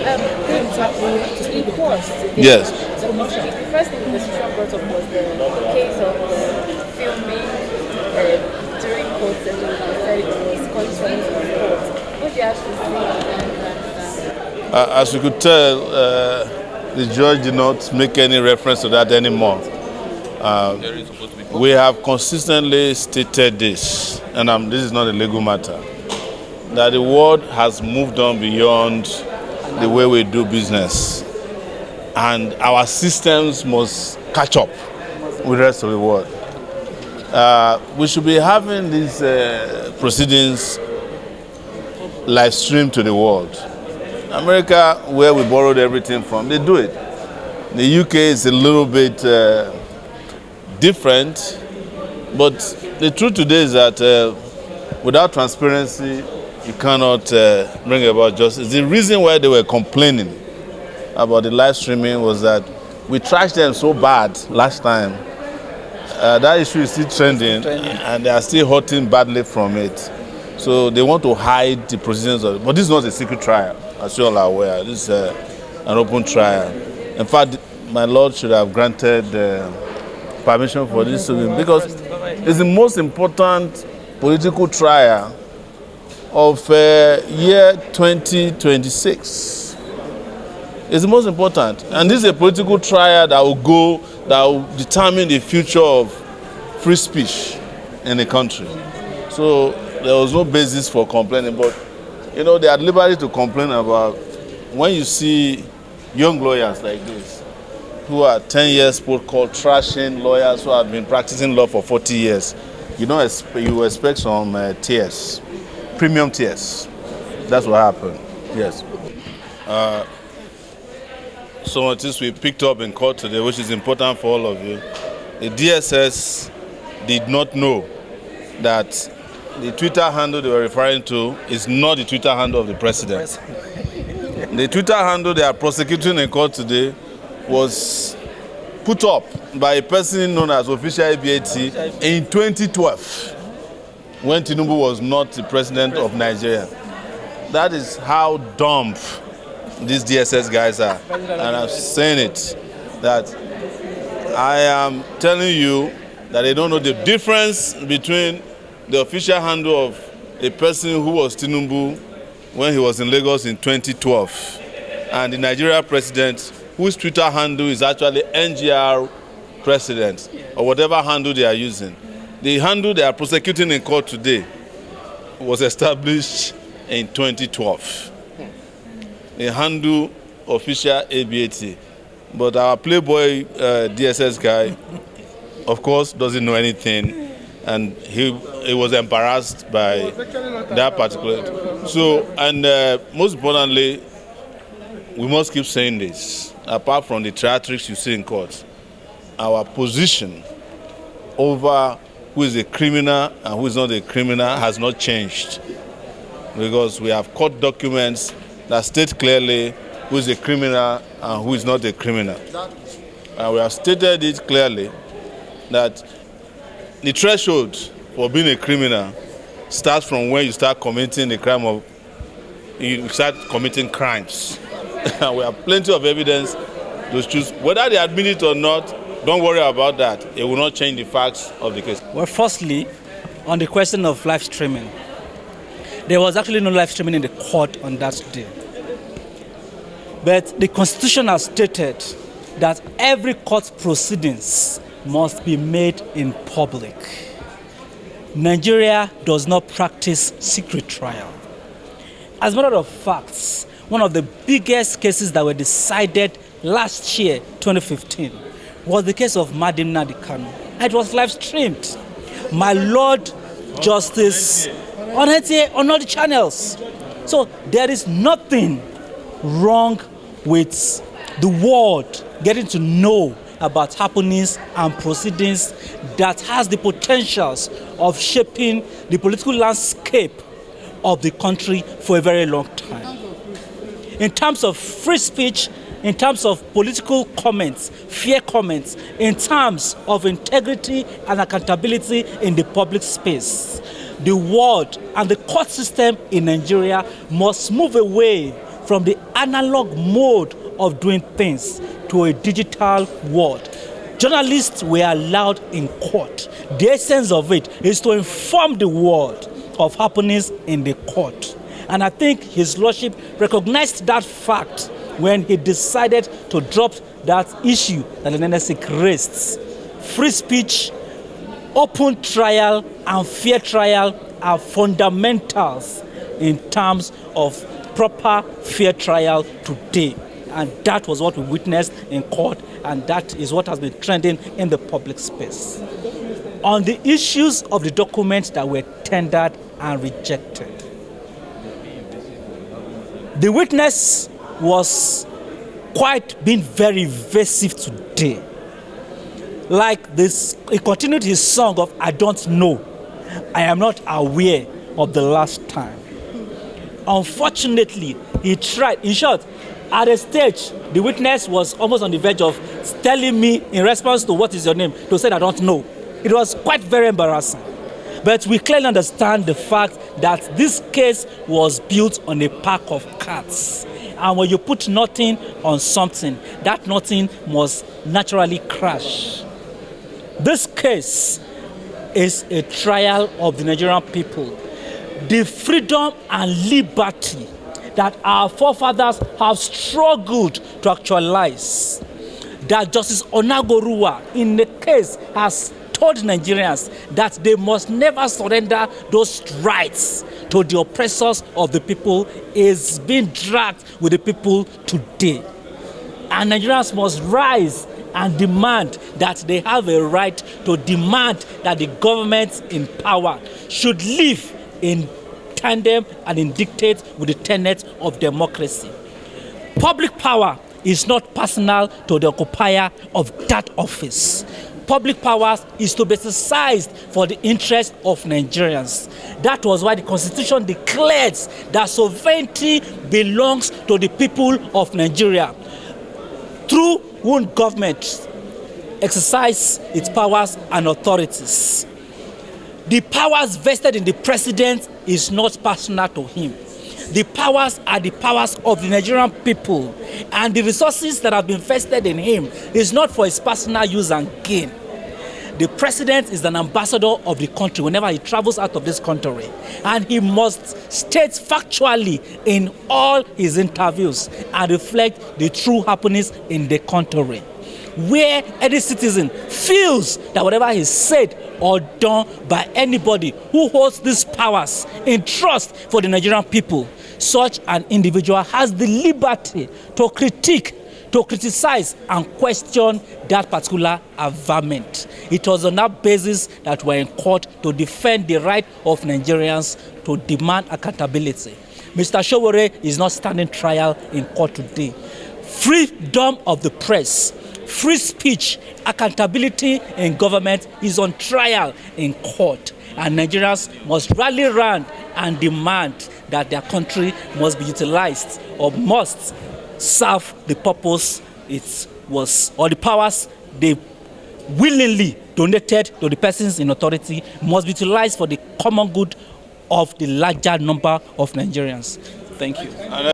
In court, Yes. the first thing the prosecution brought up was the case of filming during court session. They said it was consent of court. What do you have to say on that? As you could tell, the judge did not make any reference to that anymore. We have consistently stated this, and this is not a legal matter, that the world has moved on beyond the way we do business, and our systems must catch up with the rest of the world. We should be having these proceedings live streamed to the world. America, where we borrowed everything from, they do it. The UK is a little bit different, but the truth today is that without transparency, you cannot bring about justice. The reason why they were complaining about the live streaming was that we trashed them so bad last time. That issue is still trending, and they are still hurting badly from it. So they want to hide the proceedings of it. But this is not a secret trial, as you all are aware. This is an open trial. In fact, my Lord should have granted permission for this to be, because it's the most important political trial of year 2026. It's the most important. And this is a political trial that will determine the future of free speech in the country. So there was no basis for complaining, but they are at liberty to complain about when you see young lawyers like this, who are 10 years old, called trashing lawyers who have been practicing law for 40 years. You expect some tears, premium tears. That's what happened. Yes. Some of this we picked up in court today, which is important for all of you. The DSS did not know that the Twitter handle they were referring to is not the Twitter handle of the president. The Twitter handle they are prosecuting in court today was put up by a person known as Official ABAT in 2012, when TINUBU was not the president of Nigeria. That is how dumb these DSS guys are. And I'm saying it, that I am telling you that they don't know the difference between the official handle of a person who was TINUBU when he was in Lagos in 2012 and the Nigeria president whose Twitter handle is actually NGR president, or whatever handle they are using. The handle they are prosecuting in court today was established in 2012. The handle Official ABAT. But our Playboy DSS guy, of course, doesn't know anything, and he was embarrassed by that particular. So, and most importantly, we must keep saying this. Apart from the theatrics you see in court, our position over who is a criminal and who is not a criminal has not changed, because we have court documents that state clearly who is a criminal and who is not a criminal. And we have stated it clearly that the threshold for being a criminal starts from when you start committing the crime of, you start committing crimes. And we have plenty of evidence to choose. Whether they admit it or not, don't worry about that. It will not change the facts of the case. Well, firstly, on the question of live streaming, there was actually no live streaming in the court on that day. But the Constitution has stated that every court proceedings must be made in public. Nigeria does not practice secret trial. As a matter of fact, one of the biggest cases that were decided last year, 2015, was the case of Madim Nnamdi Kanu. It was live streamed. My Lord Justice on all the channels. So there is nothing wrong with the world getting to know about happenings and proceedings that has the potentials of shaping the political landscape of the country for a very long time. In terms of free speech, in terms of political comments, fair comments, in terms of integrity and accountability in the public space, the world and the court system in Nigeria must move away from the analog mode of doing things to a digital world. Journalists were allowed in court. The essence of it is to inform the world of happenings in the court. And I think His Lordship recognized that fact when he decided to drop that issue that the NSC raised. Free speech, open trial, and fair trial are fundamentals in terms of proper fair trial today. And that was what we witnessed in court, and that is what has been trending in the public space. On the issues of the documents that were tendered and rejected, the witness was quite being very evasive today. Like this, he continued his song of "I don't know, I am not aware of the last time." Unfortunately, he tried. In short, at a stage, the witness was almost on the verge of telling me, in response to "what is your name?" to say "I don't know." It was quite very embarrassing. But we clearly understand the fact that this case was built on a pack of cards. And when you put nothing on something, that nothing must naturally crash. This case is a trial of the Nigerian people. The freedom and liberty that our forefathers have struggled to actualize, that Justice Onagoruwa in the case has told Nigerians that they must never surrender those rights to the oppressors of the people, is being dragged with the people today. And Nigerians must rise and demand that they have a right to demand that the government in power should live in tandem and in dictate with the tenets of democracy. Public power is not personal to the occupier of that office. Public power is to be exercised for the interest of Nigerians. That was why the Constitution declares that sovereignty belongs to the people of Nigeria, through whom government exercise its powers and authorities. The powers vested in the president is not personal to him. The powers are the powers of the Nigerian people, and the resources that have been vested in him is not for his personal use and gain. The president is an ambassador of the country whenever he travels out of this country, and he must state factually in all his interviews and reflect the true happenings in the country. Where any citizen feels that whatever is said or done by anybody who holds these powers in trust for the Nigerian people, such an individual has the liberty to critique, to criticize and question that particular averment. It was on that basis that we're in court to defend the right of Nigerians to demand accountability. Mr. Sowore is not standing trial in court today. Freedom of the press, free speech, accountability in government is on trial in court, and Nigerians must rally around and demand that their country must be utilized or must serve the purpose it was, or the powers they willingly donated to the persons in authority must be utilized for the common good of the larger number of Nigerians. Thank you.